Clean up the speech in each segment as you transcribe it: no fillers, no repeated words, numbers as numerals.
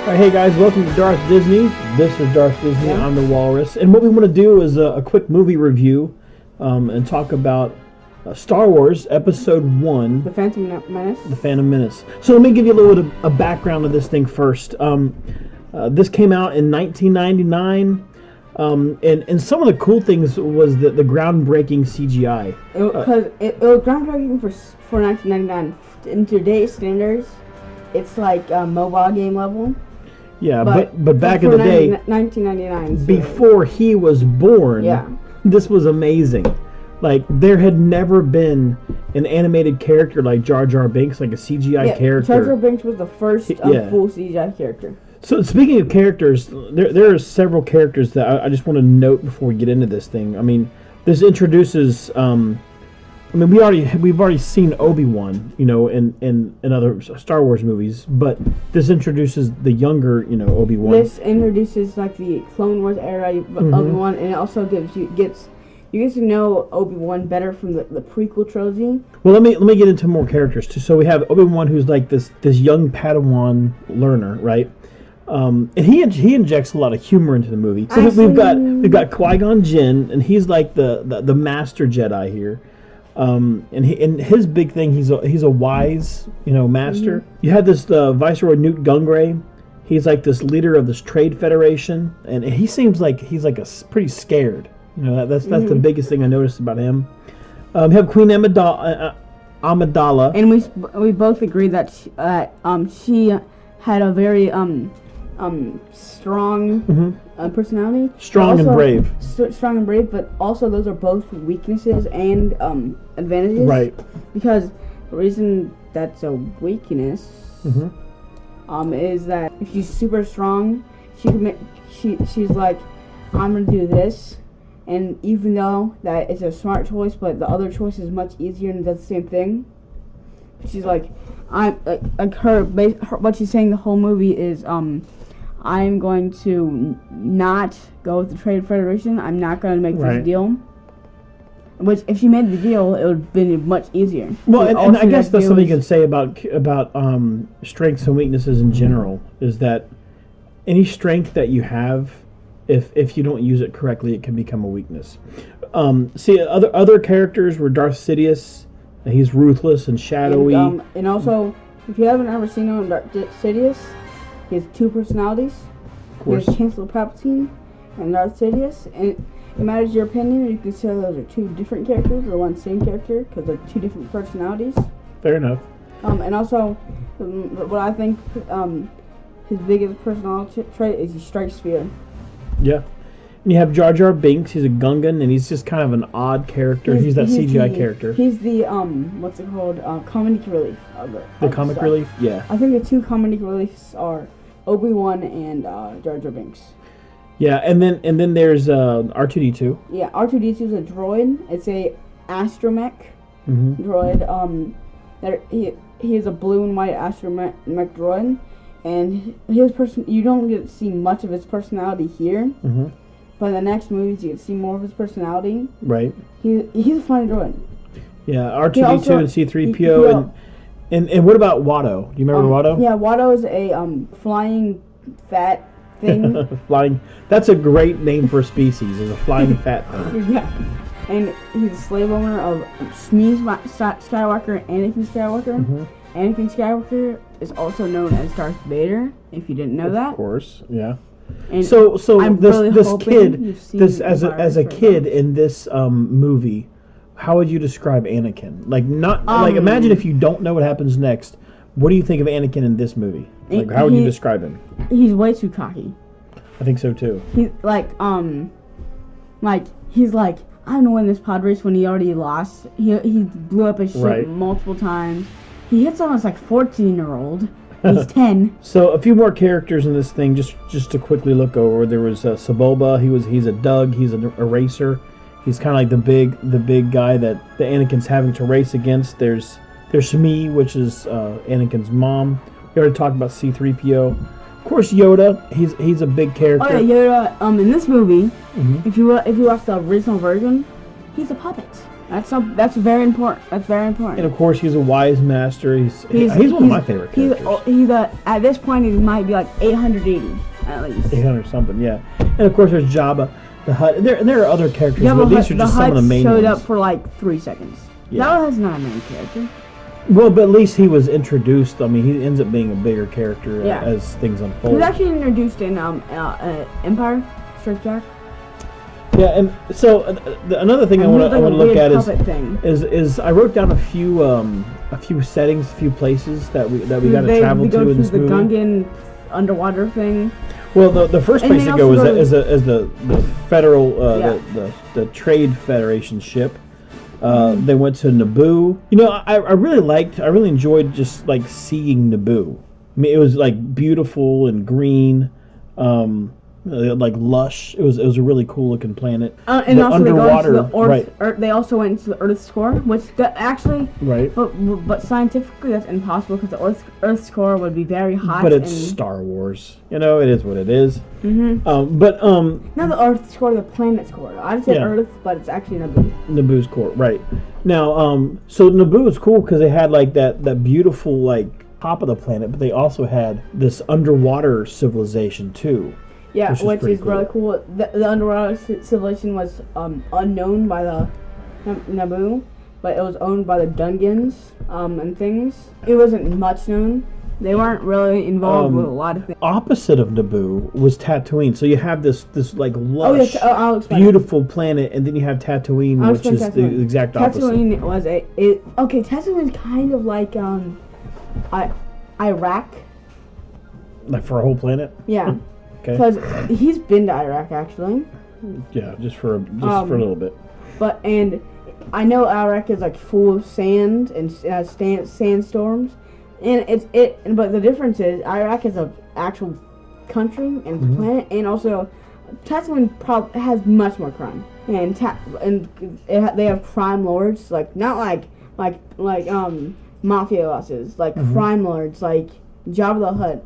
All right, hey guys, welcome to Darth Disney. This is Darth Disney. Yeah. I'm the Walrus, and what we want to do is a quick movie review and talk about Star Wars Episode 1, The Phantom Menace. The Phantom Menace. So let me give you a little bit of a background of this thing first. This came out in 1999, and some of the cool things was the groundbreaking CGI. Because it was groundbreaking for 1999. In today's standards, it's like a mobile game level. Yeah, but back in the day, 1999. So before he was born, yeah. This was amazing. Like, there had never been an animated character like Jar Jar Binks, like a CGI character. Jar Jar Binks was the first full CGI character. So, speaking of characters, there are several characters that I just want to note before we get into this thing. I mean, this introduces... we've already seen Obi-Wan, in other Star Wars movies, but this introduces the younger, Obi-Wan. This introduces like the Clone Wars era Obi-Wan, and it also gets to know Obi-Wan better from the prequel trilogy. Well, let me get into more characters too. So we have Obi-Wan, who's like this young Padawan learner, right? And he injects a lot of humor into the movie. So we've got Qui-Gon Jinn, and he's like the master Jedi here. And his big thing, he's a wise, master. Mm-hmm. You had this Viceroy Newt Gunray. He's like this leader of this trade federation, and he seems like he's like pretty scared. That's the biggest thing I noticed about him. You have Queen Amidala, and we both agree that she had a very strong personality. Strong and brave. Strong and brave, but also those are both weaknesses and advantages. Right. Because the reason that's a weakness is that if she's super strong, she's like, I'm gonna do this, and even though that is a smart choice, but the other choice is much easier and does the same thing. She's like, what she's saying the whole movie is, I'm going to not go with the Trade Federation. I'm not going to make this deal. Which, if she made the deal, it would have been much easier. Well, and I guess that's something you can say about strengths and weaknesses in general, is that any strength that you have, if you don't use it correctly, it can become a weakness. See, other characters were Darth Sidious. He's ruthless and shadowy. And also, if you haven't ever seen him, Darth Sidious, he has two personalities. Of course. He has Chancellor Palpatine and Darth Sidious. And it matters your opinion, or you can say those are two different characters or one same character because they're two different personalities. Fair enough. And also, what I think his biggest personality trait is he strikes fear. Yeah. And you have Jar Jar Binks. He's a Gungan, and he's just kind of an odd character. He's that CGI character. He's the what's it called? Comedic relief. The comic relief. Yeah. I think the two comedic reliefs are Obi-Wan and Jar Jar Binks. Yeah, and then there's R2-D2. Yeah, R2-D2 is a droid. It's a astromech droid. He is a blue and white astromech droid, and his you don't get to see much of his personality here. But in the next movies, you get to see more of his personality. Right. He's a funny droid. Yeah, R2-D2 and C-3PO, and what about Watto? Do you remember Watto? Yeah, Watto is a flying fat thing. That's a great name for a species. Is a flying fat thing. Yeah, and he's a slave owner of Shmi Skywalker, Anakin Skywalker. Anakin Skywalker is also known as Darth Vader. If you didn't know that. Of course, yeah. And so this kid, as a kid in this movie, how would you describe Anakin? Like imagine if you don't know what happens next. What do you think of Anakin in this movie? Like, how would you describe him? He's way too cocky. I think so too. He's he's like, I'm gonna win this pod race when he already lost. He blew up his ship multiple times. He hits almost like 14-year-old. He's 10. So a few more characters in this thing, just to quickly look over. There was Sebulba. He's a Dug. He's a racer. He's kind of like the big guy that the Anakin's having to race against. There's Shmi, which is Anakin's mom. We already talked about C-3PO. Of course, Yoda. He's a big character. Oh yeah, Yoda. In this movie, if you watch the original version, he's a puppet. That's very important. That's very important. And of course, he's a wise master. He's one of my favorite characters. He's at this point he might be like 880 at least. 800 something, yeah. And of course, there's Jabba the Hutt. And there are other characters, but these are just some of the main ones. Showed up for like 3 seconds. Yeah. Jabba Hutt's not a main character. Well, but at least he was introduced. I mean, he ends up being a bigger character as things unfold. He was actually introduced in Empire Strikes Back. Yeah, and so another thing I want to look at is I wrote down a few settings, a few places that we got to travel to in this movie. The Gungan underwater thing. Well, the first place to go is the federal the Trade Federation ship. They went to Naboo. You know, I really enjoyed just like seeing Naboo. I mean, it was like beautiful and green, like lush. It was a really cool looking planet. And also underwater, they also went to the Earth's core, which actually, right? But scientifically, that's impossible because the Earth's core would be very hot. But it's Star Wars. You know, it is what it is. Mm-hmm. Not the Earth's core, the planet's core. I'd say Earth, but it's actually Naboo. Naboo's core, right? Now, so Naboo is cool because they had like that beautiful like top of the planet, but they also had this underwater civilization too. Yeah, which is really cool. The underwater civilization was unknown by the Naboo, but it was owned by the Gungans and things. It wasn't much known. They weren't really involved with a lot of things. Opposite of Naboo was Tatooine. So you have this like lush, beautiful planet, and then you have Tatooine, which is the exact opposite. Tatooine was Tatooine is kind of like Iraq. Like for a whole planet? Yeah. Because he's been to Iraq actually. Yeah, just for a little bit. And I know Iraq is like full of sand and sandstorms. And but the difference is Iraq is an actual country and planet, and also Tatooine has much more crime, and they have crime lords, like not like mafia bosses, like crime lords like Jabba the Hutt.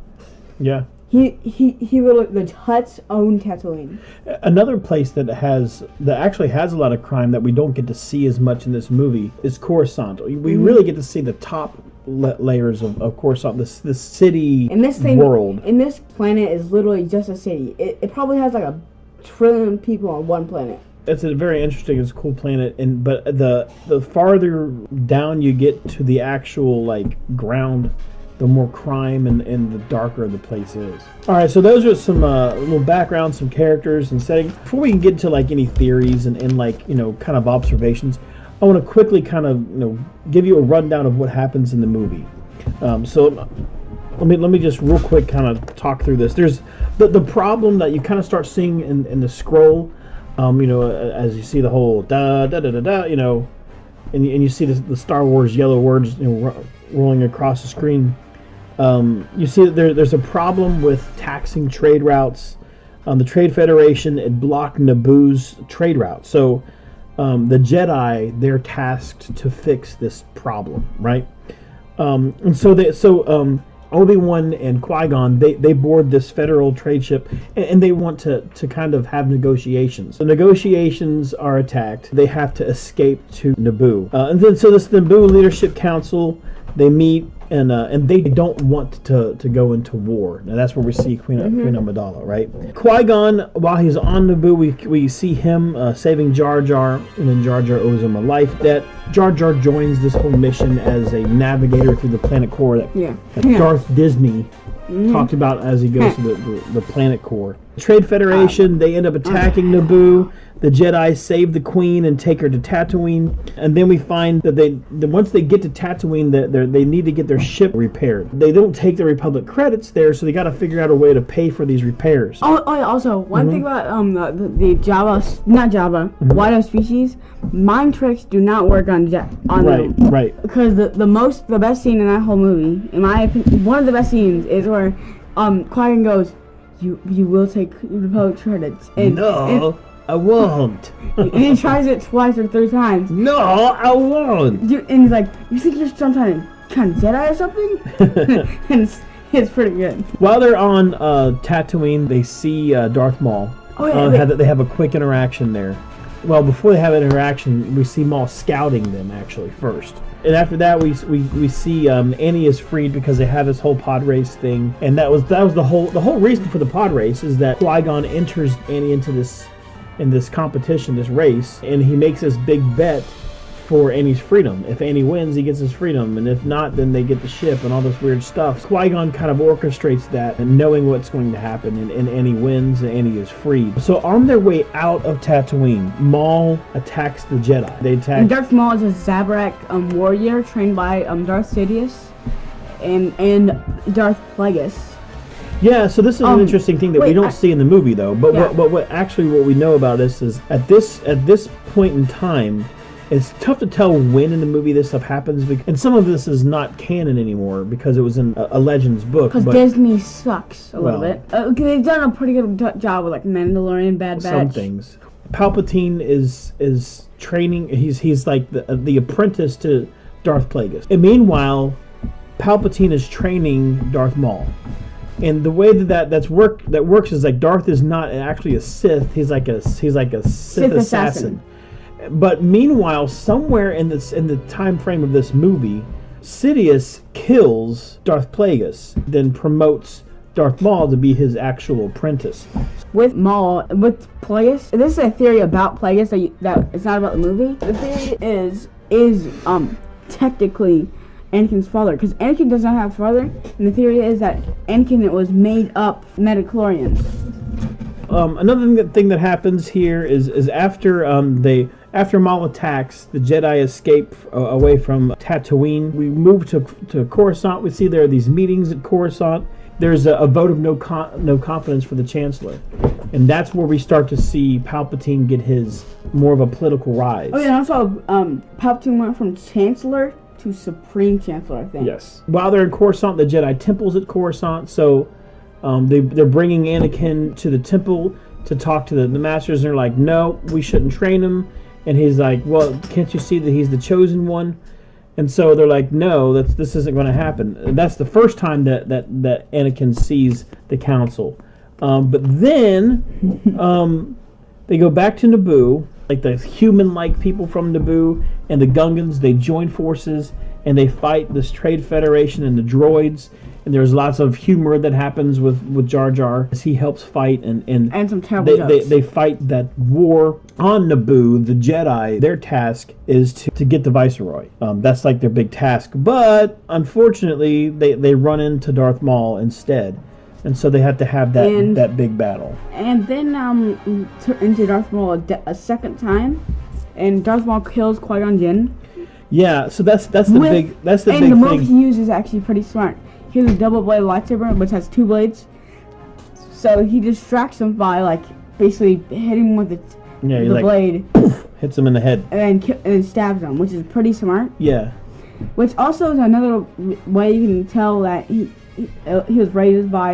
Yeah. He the Hutts own Tatooine. Another place that actually has a lot of crime that we don't get to see as much in this movie is Coruscant. We really get to see the top layers of Coruscant, this city world. And this planet is literally just a city. It probably has like 1 trillion people on one planet. It's a very interesting, it's a cool planet, but the farther down you get to the actual like ground, the more crime and the darker the place is. All right, so those are some little background, some characters and settings. Before we can get into like any theories and like, you know, kind of observations, I want to quickly kind of, you know, give you a rundown of what happens in the movie. So let me just real quick kind of talk through this. There's the problem that you kind of start seeing in the scroll, you know, as you see the whole da da da da da, you know, and you see the Star Wars yellow words, you know, rolling across the screen. You see that there's a problem with taxing trade routes. The Trade Federation had blocked Naboo's trade route. So the Jedi, they're tasked to fix this problem, right? And so Obi-Wan and Qui-Gon, they board this federal trade ship, and they want to kind of have negotiations. The negotiations are attacked. They have to escape to Naboo. And then so this Naboo Leadership Council, they meet, and they don't want to go into war. Now that's where we see Queen Amidala, right? Qui-Gon, while he's on Naboo, we see him saving Jar Jar, and then Jar Jar owes him a life debt. Jar Jar joins this whole mission as a navigator through the planet core that Darth Disney talked about as he goes to the planet core. The Trade Federation, they end up attacking Naboo. The Jedi save the Queen and take her to Tatooine, and then we find that once they get to Tatooine, they need to get their ship repaired. They don't take the Republic credits there, so they got to figure out a way to pay for these repairs. Also, one thing about the Java species, mind tricks do not work on them. Right. Because the best scene in that whole movie, in my opinion, one of the best scenes is where Qui-Gon goes, "You will take Republic credits." I won't. And he tries it twice or 3 times. No, I won't. And he's like, "You think you're some kind of Jedi or something?" And it's pretty good. While they're on Tatooine, they see Darth Maul. Oh, yeah, they have a quick interaction there. well, before they have an interaction, we see Maul scouting them actually first. And after that, we see Annie is freed because they have this whole pod race thing, and that was the whole reason for the pod race is that Qui-Gon enters Annie into this competition, this race, and he makes this big bet for Annie's freedom. If Annie wins, he gets his freedom, and if not, then they get the ship and all this weird stuff. Qui-Gon kind of orchestrates that, and knowing what's going to happen, and Annie wins, and Annie is freed. So on their way out of Tatooine, Maul attacks the Jedi. They attack. And Darth Maul is a Zabrak warrior trained by Darth Sidious and Darth Plagueis. Yeah, so this is an interesting thing that we don't see in the movie, though. But what we know about this is at this point in time, it's tough to tell when in the movie this stuff happens, and some of this is not canon anymore because it was in a Legends book. Because Disney sucks a little bit. They've done a pretty good job with like Mandalorian, Bad Batch. Some things. Palpatine is training. He's like the apprentice to Darth Plagueis. And meanwhile, Palpatine is training Darth Maul. And the way that works is like Darth is not actually a Sith. He's like a Sith assassin. But meanwhile, somewhere in the time frame of this movie, Sidious kills Darth Plagueis, then promotes Darth Maul to be his actual apprentice. With Plagueis, this is a theory about Plagueis that it's not about the movie. The theory is technically Anakin's father, because Anakin does not have a father, and the theory is that Anakin was made up midichlorians. Another thing that happens here is after Maul attacks, the Jedi escape away from Tatooine. We move to Coruscant. We see there are these meetings at Coruscant. There's a vote of no confidence for the Chancellor, and that's where we start to see Palpatine get his more of a political rise. Oh yeah, and also Palpatine went from Chancellor to Supreme Chancellor, I think. Yes. While they're in Coruscant, the Jedi temple's at Coruscant, so they're bringing Anakin to the temple to talk to the masters, and they're like, no, we shouldn't train him. And he's like, well, can't you see that he's the chosen one? And so they're like, no, this isn't going to happen. And that's the first time that Anakin sees the council. But then they go back to Naboo, like the human-like people from Naboo, and the Gungans, they join forces, and they fight this Trade Federation and the droids. And there's lots of humor that happens with Jar Jar as he helps fight, and some terrible jokes. They fight that war on Naboo. The Jedi, their task is to get the Viceroy. That's like their big task. But unfortunately, they run into Darth Maul instead, and so they have to have that big battle. And then into Darth Maul a second time, and Darth Maul kills Qui-Gon Jinn. Yeah, so that's the big big thing. And the move he uses is actually pretty smart. He has a double-bladed lightsaber, which has two blades. So he distracts him by, like, basically hitting him with the blade. Poof, hits him in the head. And then stabs him, which is pretty smart. Yeah. Which also is another way you can tell that he was raised by,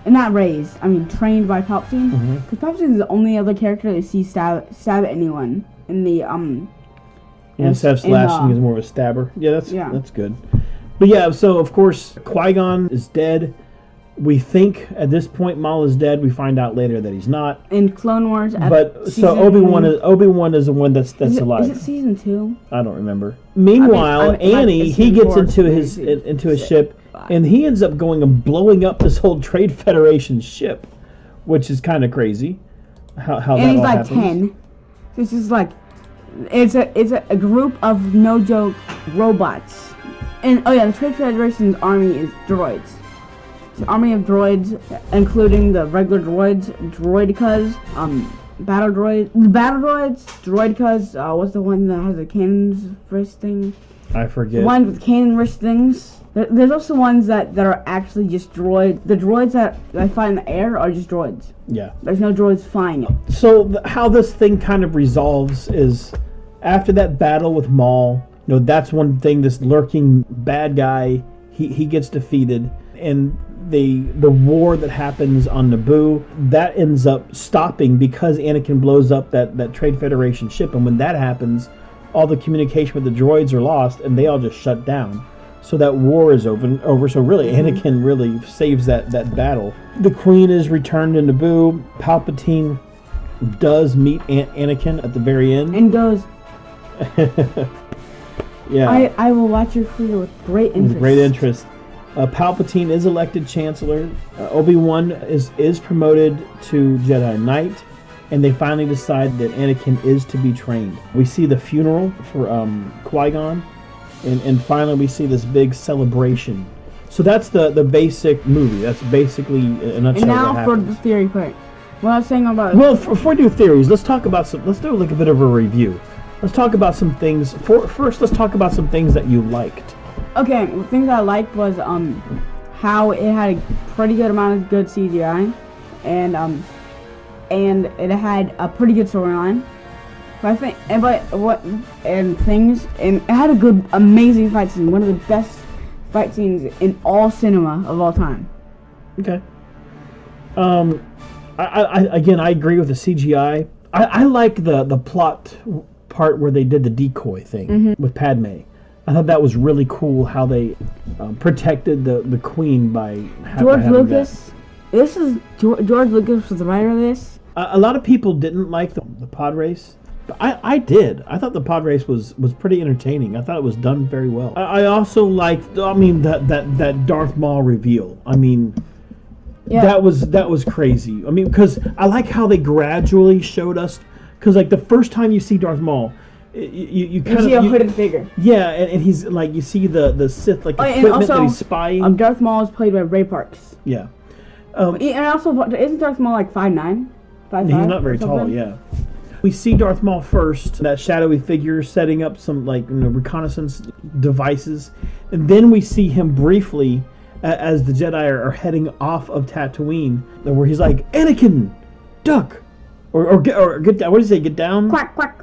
not raised, I mean trained by Palpatine. Because Palpatine is the only other character that sees stab at anyone in the, instead of slashing, he's more of a stabber. Yeah, that's good. But yeah, so of course Qui-Gon is dead. We think at this point Maul is dead. We find out later that he's not. In Clone Wars, but so Obi-Wan is the one that's alive. Is it season 2? I don't remember. Meanwhile, Annie he gets into his ship, and he ends up going and blowing up this whole Trade Federation ship, which is kind of crazy. How that all happens. And he's like 10. This is like it's a group of no joke robots. And the Trade Federation's army is droids. It's an army of droids, including the regular droids, droidicas, battle droids, droidicas. What's the one that has the cannons wrist thing? I forget. The ones with cannon wrist things. There's also ones that are actually just droids. The droids that fly in the air are just droids. Yeah. There's no droids flying it. So how this thing kind of resolves is after that battle with Maul. That's one thing. This lurking bad guy, he gets defeated, and the war that happens on Naboo that ends up stopping because Anakin blows up that Trade Federation ship, and when that happens, all the communication with the droids are lost, and they all just shut down. So that war is over. So really, Anakin really saves that battle. The Queen is returned to Naboo. Palpatine does meet Anakin at the very end. And goes, yeah. I will watch your career with great interest. With great interest. Palpatine is elected Chancellor. Obi-Wan is promoted to Jedi Knight. And they finally decide that Anakin is to be trained. We see the funeral for Qui-Gon. And finally we see this big celebration. So that's the basic movie. That's basically in a nutshell. And now what for happens. the theory part. What I was saying about... Well, before we do theories, let's do like a bit of a review. Let's talk about some things. First, let's talk about some things that you liked. Okay, the things I liked was how it had a pretty good amount of good CGI, and it had a pretty good storyline. But it had a good, amazing fight scene. One of the best fight scenes in all cinema of all time. Okay. I agree with the CGI. I like the plot part where they did the decoy thing with Padme. I thought that was really cool how they protected the queen by George Lucas. George Lucas was the writer of this. A lot of people didn't like the pod race. But I did. I thought the pod race was pretty entertaining. I thought it was done very well. I also liked, that Darth Maul reveal. I mean, yeah. That was crazy. I mean, because I like how they gradually showed us. Because like the first time you see Darth Maul, you kind of see a hooded figure. Yeah, and he's like, you see the Sith equipment that he's spying. Darth Maul is played by Ray Parks. Yeah. And also, isn't Darth Maul like 5'9"? 5'5"? He's not very tall. Yeah. We see Darth Maul first, that shadowy figure setting up some reconnaissance devices, and then we see him briefly as the Jedi are heading off of Tatooine, where he's like, Anakin, duck, or get down. What does he say? Get down. Quack quack.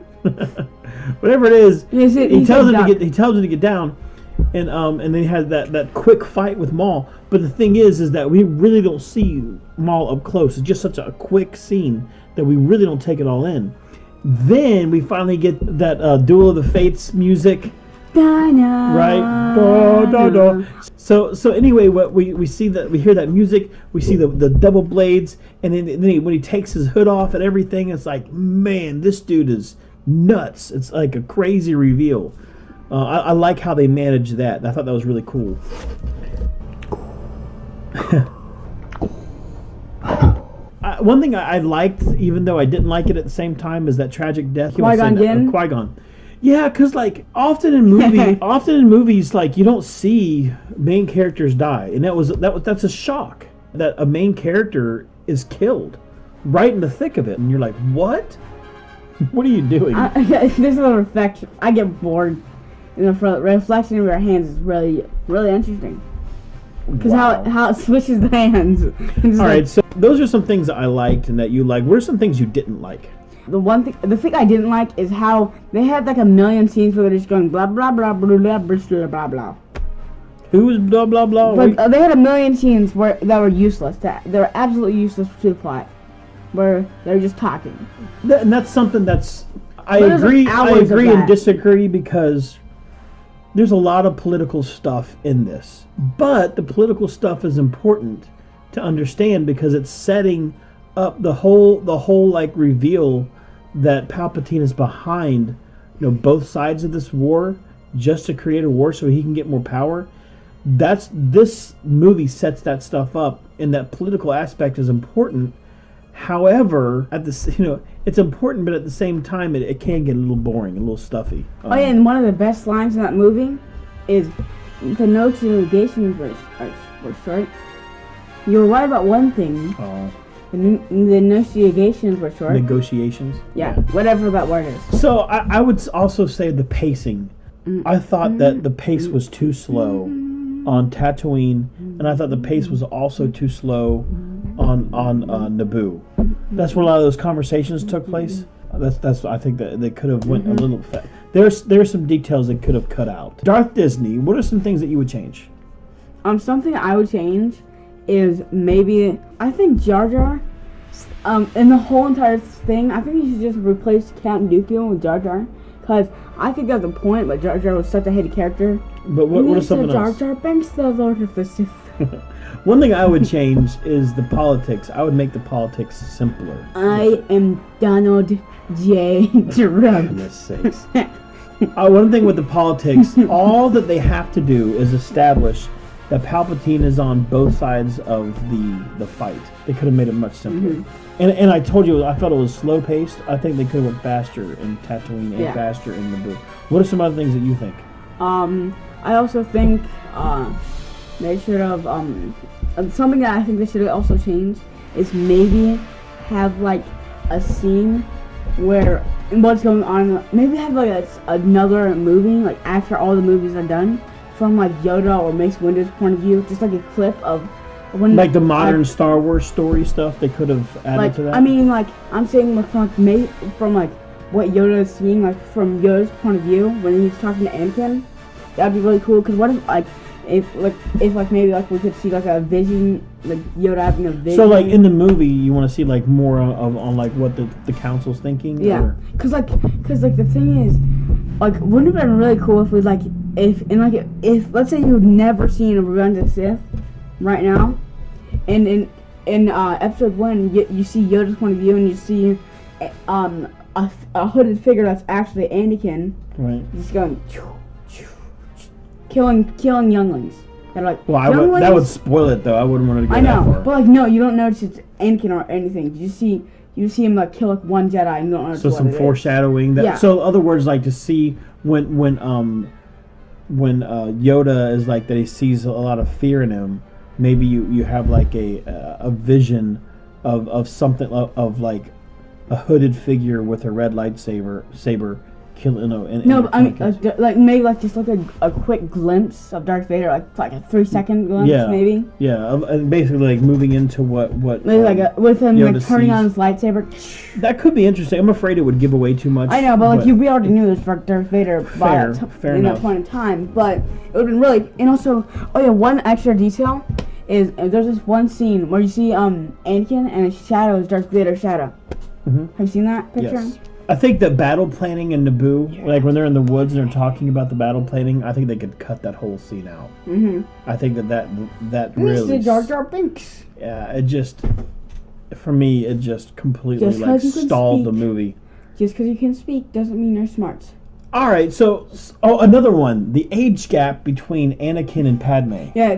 Whatever it is, he tells him to get down, and then he has that quick fight with Maul. But the thing is that we really don't see Maul up close. It's just such a quick scene that we really don't take it all in. Then we finally get that Duel of the Fates music, right? Da, da, da. So anyway, what we see that we hear that music, we see the double blades, and then when he takes his hood off and everything, it's like, man, this dude is nuts. It's like a crazy reveal. I like how they managed that. I thought that was really cool. One thing I liked, even though I didn't like it at the same time, is that tragic death of Qui-Gon. Yeah, because like often in movies, like you don't see main characters die, and that's a shock that a main character is killed right in the thick of it, and you're like, what? What are you doing? This is a reflection. I get bored. And the reflection of your hands is really, really interesting. Because how it switches the hands. All right, so those are some things that I liked and that you liked. What are some things you didn't like? The thing I didn't like is how they had like a million scenes where they're just going blah blah blah blah blah blah blah blah. Who's blah blah blah? But they had a million scenes that were useless. They were absolutely useless to the plot, where they're just talking. And that's something that's I agree and disagree, because there's a lot of political stuff in this, but the political stuff is important to understand because it's setting up the whole like reveal that Palpatine is behind, both sides of this war just to create a war so he can get more power. This movie sets that stuff up, and that political aspect is important. However, it's important, but at the same time, it can get a little boring, a little stuffy. And one of the best lines in that movie is the negotiations were short. You were right about one thing. Oh. The negotiations were short. Negotiations? Yeah, whatever that word is. So I would also say the pacing. I thought that the pace was too slow on Tatooine, and I thought the pace was also too slow on Naboo. That's where a lot of those conversations took place. That's I think that they could have went a little fast. There's some details they could have cut out. Darth Disney, what are some things that you would change? Something I would change is maybe I think Jar Jar. In the whole entire thing, I think you should just replace Count Dooku with Jar Jar, because I think that's the point. But Jar Jar was such a hated character. But what are something else? Jar Jar Binks, the Lord of the Sith. One thing I would change is the politics. I would make the politics simpler. I am Donald J. Trump. Goodness sakes. One thing with the politics, all that they have to do is establish that Palpatine is on both sides of the fight. They could have made it much simpler. And I told you, I felt it was slow paced. I think they could have went faster in Tatooine and faster in Naboo. What are some other things that you think? I also think they should have something that I think they should have also changed is maybe have like a scene where what's going on. Maybe have like another movie like after all the movies are done from like Yoda or Mace Windu's point of view, just like a clip of when like the modern Star Wars story stuff. They could have added to that. I mean, like I'm saying like from like what Yoda is seeing like from Yoda's point of view when he's talking to Anakin. That'd be really cool. Cause what if maybe like we could see like a vision, like Yoda having a vision. So like in the movie, you want to see like more of on like what the council's thinking. Yeah. Or? Cause the thing is, like wouldn't it have been really cool if we like if let's say you've never seen a Revenge of the Sith right now, and in episode 1 you see Yoda's point of view and you see a hooded figure that's actually Anakin. Right. Just going. Killing younglings. They're like, well, that would spoil it though. I wouldn't want to go that far. But like, no, you don't notice it's Anakin or anything. You see him like kill like one Jedi, and you don't notice. So some foreshadowing. So, in other words, like to see when Yoda is like that, he sees a lot of fear in him. Maybe you have like a vision of something of like a hooded figure with a red lightsaber killing. Like maybe like just like a quick glimpse of Darth Vader, like a 3-second glimpse, maybe. Yeah, and basically like moving into what maybe with him Yoda like turning sees. on his lightsaber. That could be interesting. I'm afraid it would give away too much. I know, but like we already knew this for Darth Vader fair that point in time. But it would have been really, and also, one extra detail is there's this one scene where you see Anakin and his shadow is Darth Vader's shadow. Have you seen that picture? Yes. I think the battle planning in Naboo, like when they're in the woods and they're talking about the battle planning, I think they could cut that whole scene out. I think that really. Jar Jar Binks. Yeah, it just, for me, it just completely like stalled the movie. Just because you can speak doesn't mean you're smart. All right, so another one, the age gap between Anakin and Padme. Yeah,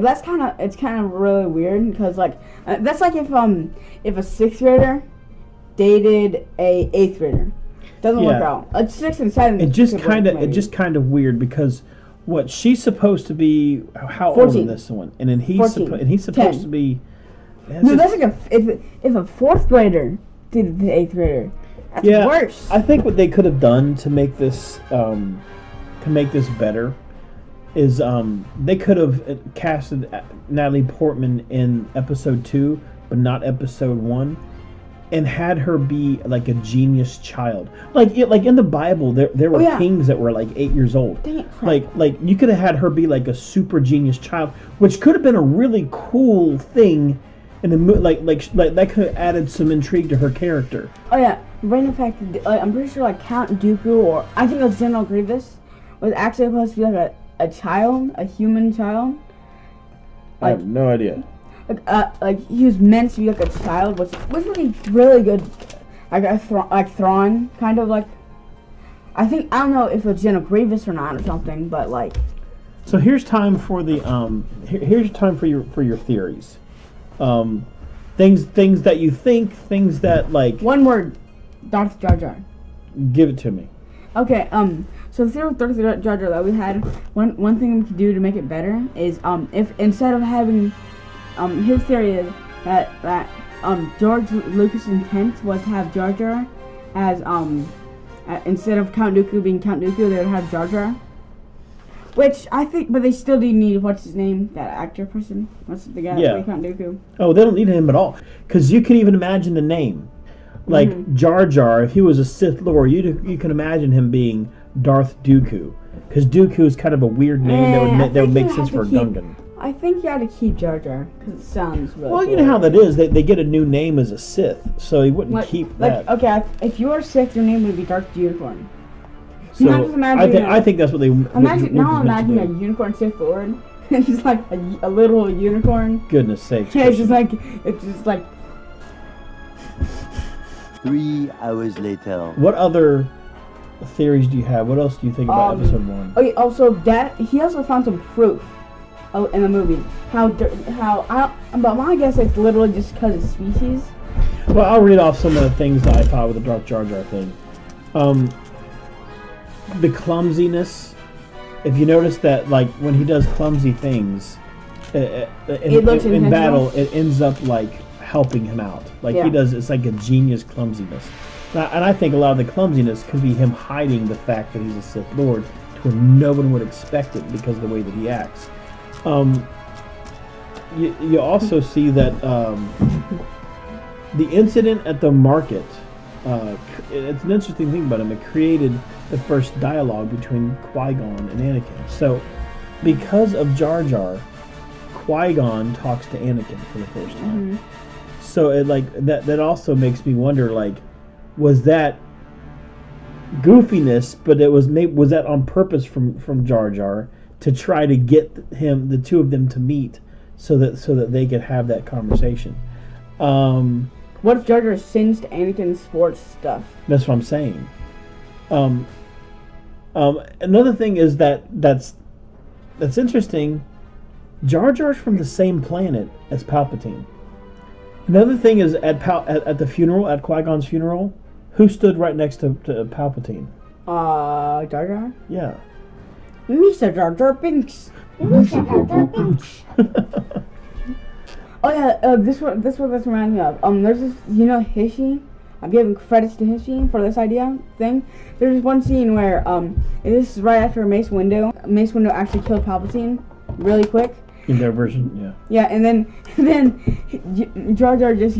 it's kind of really weird because like that's like if a 6th grader dated a 8th grader. Doesn't work out. It's 6 and 7. It just kind of weird because what she's supposed to be. How 14. old is this one? And then he's supposed 10. to be. No, that's like if a 4th grader dated the 8th grader. That's worse. I think what they could have done to make this better is they could have casted Natalie Portman in episode 2, but not episode 1. And had her be like a genius child, like in the Bible, there were kings that were like 8 years old. Like you could have had her be like a super genius child, which could have been a really cool thing, in the like that could have added some intrigue to her character. Oh yeah, random fact. I'm pretty sure like Count Dooku, or I think it was General Grievous, was actually supposed to be like a child, a human child. I have no idea. Like he was meant to be like a child, was really good, like Thrawn, kind of like. I don't know if it's General Grievous or not or something, but like. So here's time for the here's time for your theories, things that you think, things that like. One word, Darth Jar Jar. Give it to me. Okay. So the theory with Darth Jar Jar that we had, one thing we could do to make it better is if instead of having. His theory is that George Lucas' intent was to have Jar Jar as instead of Count Dooku being Count Dooku, they would have Jar Jar. Which I think, but they still do need what's his name, that actor person. What's the guy that played Count Dooku? Oh, they don't need him at all, because you can even imagine the name, like Jar Jar. If he was a Sith Lord, you can imagine him being Darth Dooku, because Dooku is kind of a weird name that would make sense for a Gungan. I think you had to keep Jar Jar because it sounds really well, cool. You know how that is. They get a new name as a Sith, so he wouldn't keep that. Okay, if you were Sith, your name would be Darth Unicorn. So I think that's what they. Imagine a unicorn Sith Lord And it's like a little unicorn. Goodness sakes. Yeah, it's just like 3 hours later. What other theories do you have? What else do you think about episode 1? Okay, also he also found some proof in the movie. But my guess it's literally just because it's species. Well, I'll read off some of the things that I thought with the Darth Jar Jar thing. The clumsiness. If you notice that, like, when he does clumsy things in battle, it ends up, like, helping him out. Like, he does, it's like a genius clumsiness. And I think a lot of the clumsiness could be him hiding the fact that he's a Sith Lord to where no one would expect it because of the way that he acts. You also see that the incident at the market, it's an interesting thing about him. It created the first dialogue between Qui-Gon and Anakin. So, because of Jar Jar, Qui-Gon talks to Anakin for the first time. Mm-hmm. So it that also makes me wonder, like, was that goofiness? But it was that on purpose from Jar Jar to try to get the two of them to meet, so that they could have that conversation. What if Jar Jar sings to Anakin's sports stuff? That's what I'm saying. Another thing is that's interesting. Jar Jar's from the same planet as Palpatine. Another thing is at the funeral, at Qui-Gon's funeral, who stood right next to Palpatine? Jar Jar? Yeah. Mr. Jar Jar Binks. Mr. Jar Jar Binks. Oh yeah, this reminds me of. There's this, Hishi. I'm giving credits to Hishi for this idea thing. There's this one scene where this is right after Mace Windu. Mace Windu actually killed Palpatine really quick. In their version, yeah. Yeah, and then Jar Jar just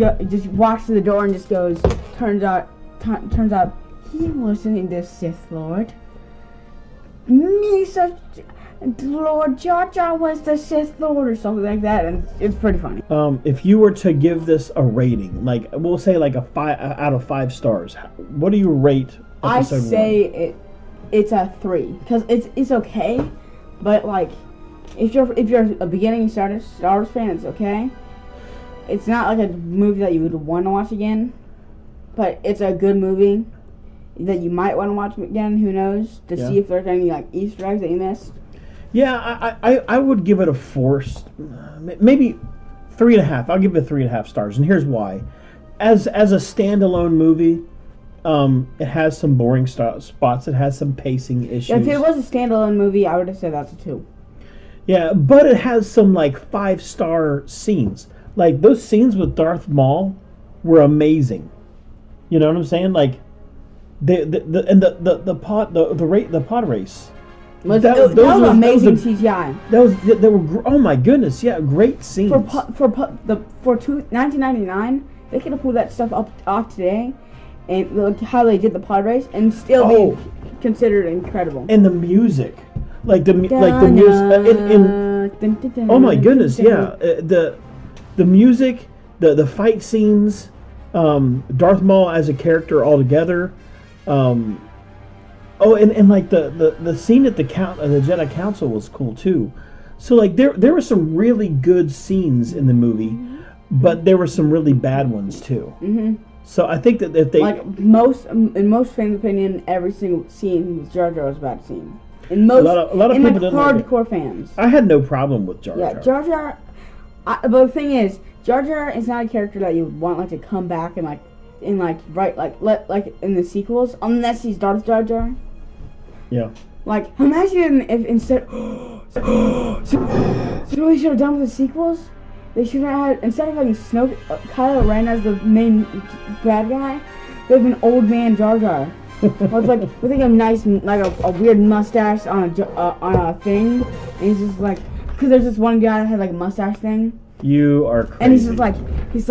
walks to the door and just goes. Turns out he wasn't the Sith Lord. Lord Jar Jar was the Sith Lord or something like that, and it's pretty funny. If you were to give this a rating, like we'll say like a 5 out of 5 stars, what do you rate episode 1? I say it's a 3 because it's okay, but like if you're a beginning Star Wars fan, it's okay. It's not like a movie that you would want to watch again, but it's a good movie that you might want to watch again. Who knows? To see if there's any like Easter eggs that you missed. Yeah, I would give it a 4, maybe 3.5. I'll give it 3.5 stars, and here's why. As a standalone movie, it has some boring spots. It has some pacing issues. If it was a standalone movie, I would have said that's a 2. Yeah, but it has some like 5-star scenes. Like those scenes with Darth Maul were amazing. You know what I'm saying? Like the pod race. That was amazing CGI. They were oh my goodness, yeah, great scenes. For 1999, they could have pulled that stuff off today, and look how they did the pod race, and still be considered incredible. And the music, like the music, oh my goodness, yeah, the music, the fight scenes, Darth Maul as a character altogether. And like the scene at the Jedi Council was cool too. So like there were some really good scenes in the movie, but there were some really bad ones too. Mm-hmm. So I think that if they in most fans' opinion, every single scene with Jar Jar was a bad scene. A lot of people didn't hardcore fans. I had no problem with Jar Jar. Yeah, Jar Jar. But the thing is, Jar Jar is not a character that you want like to come back and in the sequels, unless he's Darth Jar Jar. Yeah. Like, imagine if instead... So what they should have done with the sequels? They should have had, instead of having Kylo Ren as the main bad guy, they have an old man Jar Jar. with a nice, like a weird mustache on a thing. And he's just like... Because there's this one guy that had like a mustache thing. You are crazy. And he's like... He's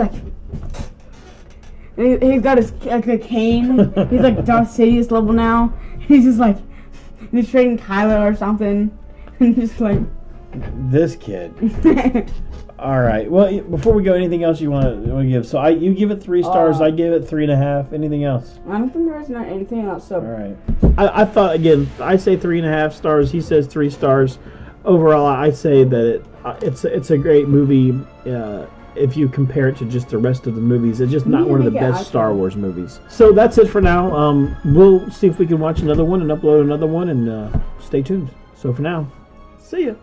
got his a cane. He's like Darth Sidious level now. He's just like... He's trading Kylo or something, and just like this kid. All right. Well, before we go, anything else you want to give? So you give it 3 stars. I give it 3.5. Anything else? I don't think there's not anything else. So all right. I thought again. I say 3.5 stars. He says 3 stars. overall, I say that it's a great movie. If you compare it to just the rest of the movies, it's just not one of the best Star Wars movies. So that's it for now. We'll see if we can watch another one and upload another one, and stay tuned. So for now, see ya.